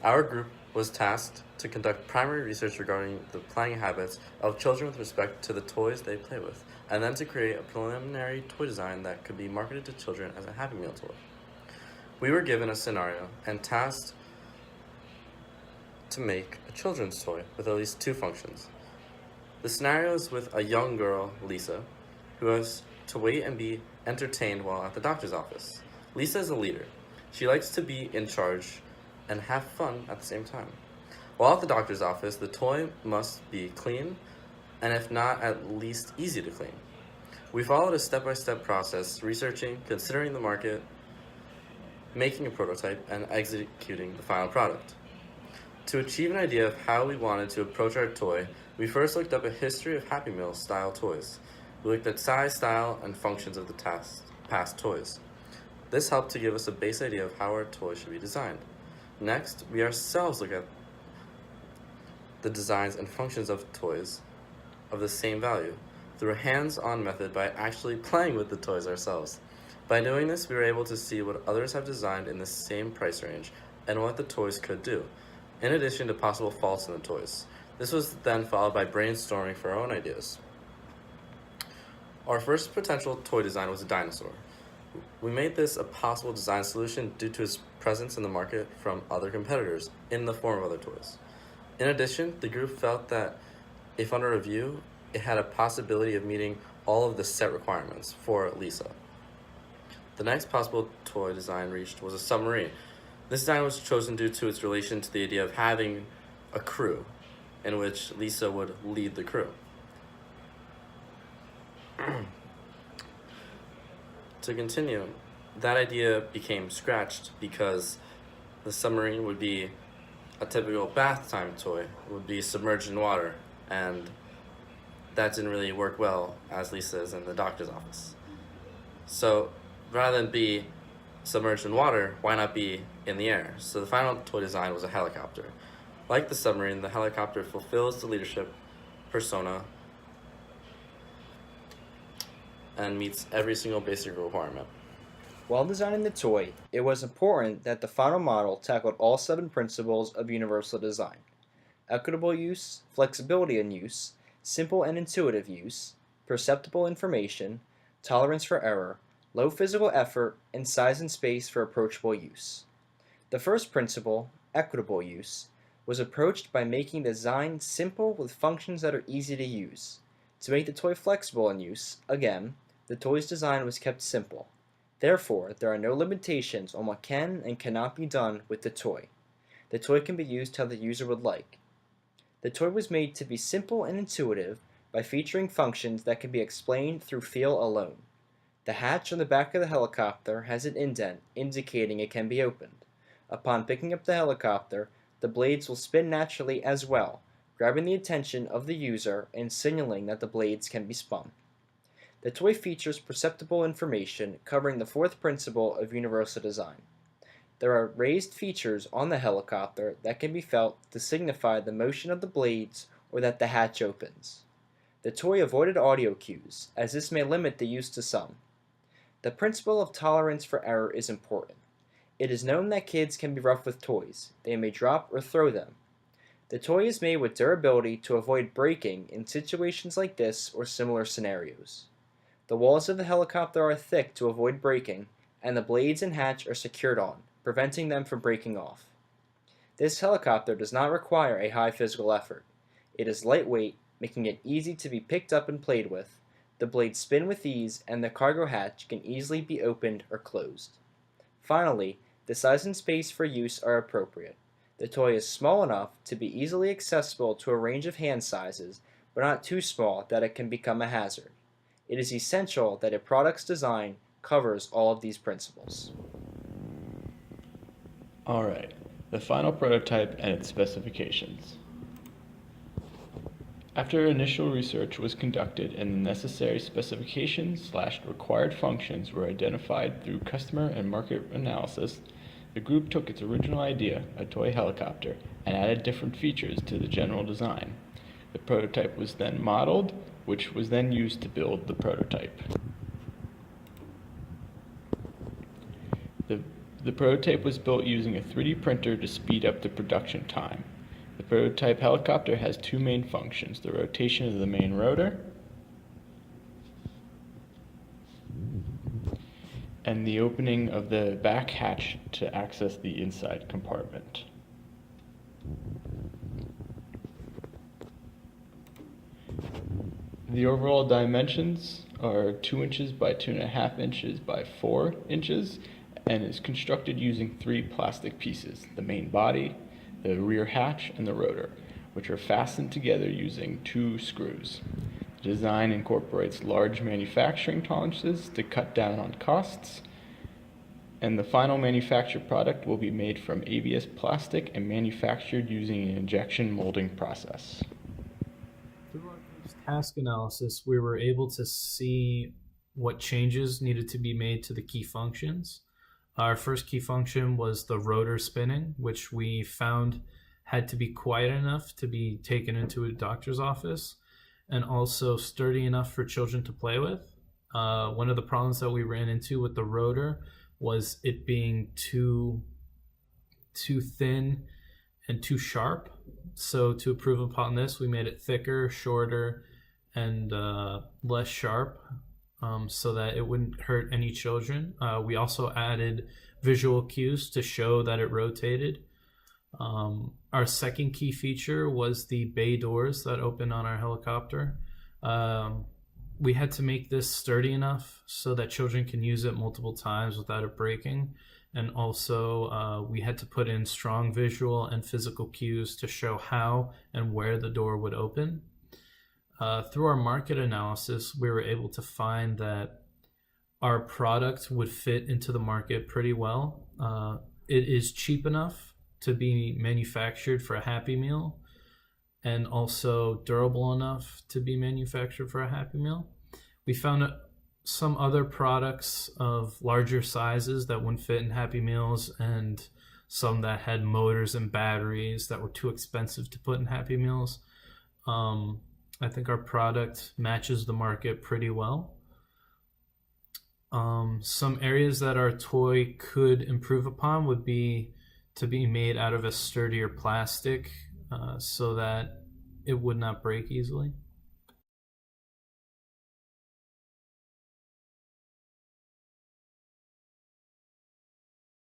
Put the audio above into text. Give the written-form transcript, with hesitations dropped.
Our group was tasked to conduct primary research regarding the playing habits of children with respect to the toys they play with, and then to create a preliminary toy design that could be marketed to children as a Happy Meal toy. We were given a scenario and tasked to make a children's toy with at least two functions. The scenario is with a young girl, Lisa, who has to wait and be entertained while at the doctor's office. Lisa is a leader. She likes to be in charge and have fun at the same time. While at the doctor's office, the toy must be clean, and if not, at least easy to clean. We followed a step-by-step process, researching, considering the market, making a prototype, and executing the final product. To achieve an idea of how we wanted to approach our toy, we first looked up a history of Happy Meal style toys. We looked at size, style, and functions of the past toys. This helped to give us a base idea of how our toy should be designed. Next, we ourselves look at the designs and functions of toys of the same value through a hands-on method by actually playing with the toys ourselves. By doing this, we were able to see what others have designed in the same price range and what the toys could do, in addition to possible faults in the toys. This was then followed by brainstorming for our own ideas. Our first potential toy design was a dinosaur. We made this a possible design solution due to its presence in the market from other competitors in the form of other toys. In addition, the group felt that if under review, it had a possibility of meeting all of the set requirements for Lisa. The next possible toy design reached was a submarine. This design was chosen due to its relation to the idea of having a crew, in which Lisa would lead the crew. To continue, that idea became scratched because the submarine would be a typical bath time toy. It would be submerged in water, and that didn't really work well as Lisa is in the doctor's office. So rather than be submerged in water, why not be in the air? So the final toy design was a helicopter. Like the submarine, the helicopter fulfills the leadership persona and meets every single basic requirement. While designing the toy, it was important that the final model tackled all 7 principles of universal design: equitable use, flexibility in use, simple and intuitive use, perceptible information, tolerance for error, low physical effort, and size and space for approachable use. The first principle, equitable use, was approached by making design simple with functions that are easy to use. To make the toy flexible in use, again, the toy's design was kept simple. Therefore, there are no limitations on what can and cannot be done with the toy. The toy can be used how the user would like. The toy was made to be simple and intuitive by featuring functions that can be explained through feel alone. The hatch on the back of the helicopter has an indent indicating it can be opened. Upon picking up the helicopter, the blades will spin naturally as well, grabbing the attention of the user and signaling that the blades can be spun. The toy features perceptible information covering the fourth principle of universal design. There are raised features on the helicopter that can be felt to signify the motion of the blades or that the hatch opens. The toy avoided audio cues, as this may limit the use to some. The principle of tolerance for error is important. It is known that kids can be rough with toys. They may drop or throw them. The toy is made with durability to avoid breaking in situations like this or similar scenarios. The walls of the helicopter are thick to avoid breaking, and the blades and hatch are secured on, preventing them from breaking off. This helicopter does not require a high physical effort. It is lightweight, making it easy to be picked up and played with. The blades spin with ease, and the cargo hatch can easily be opened or closed. Finally, the size and space for use are appropriate. The toy is small enough to be easily accessible to a range of hand sizes, but not too small that it can become a hazard. It is essential that a product's design covers all of these principles. Alright, the final prototype and its specifications. After initial research was conducted and the necessary specifications/required functions were identified through customer and market analysis, the group took its original idea, a toy helicopter, and added different features to the general design. The prototype was then modeled, which was then used to build the prototype. The The prototype was built using a 3D printer to speed up the production time. The prototype helicopter has two main functions: the rotation of the main rotor and the opening of the back hatch to access the inside compartment. The overall dimensions are 2 inches by 2.5 inches by 4 inches and is constructed using 3 plastic pieces: the main body, the rear hatch, and the rotor, which are fastened together using 2 screws. The design incorporates large manufacturing tolerances to cut down on costs, and the final manufactured product will be made from ABS plastic and manufactured using an injection molding process. Through our group's task analysis, we were able to see what changes needed to be made to the key functions. Our first key function was the rotor spinning, which we found had to be quiet enough to be taken into a doctor's office and also sturdy enough for children to play with. One of the problems that we ran into with the rotor was it being too thin and too sharp. So to improve upon this, we made it thicker, shorter, and less sharp, so that it wouldn't hurt any children. We also added visual cues to show that it rotated. Our second key feature was the bay doors that open on our helicopter. We had to make this sturdy enough so that children can use it multiple times without it breaking. And also we had to put in strong visual and physical cues to show how and where the door would open. Through our market analysis, we were able to find that our product would fit into the market pretty well. It is cheap enough to be manufactured for a Happy Meal and also durable enough to be manufactured for a Happy Meal. We found some other products of larger sizes that wouldn't fit in Happy Meals and some that had motors and batteries that were too expensive to put in Happy Meals. I think our product matches the market pretty well. Some areas that our toy could improve upon would be to be made out of a sturdier plastic so that it would not break easily.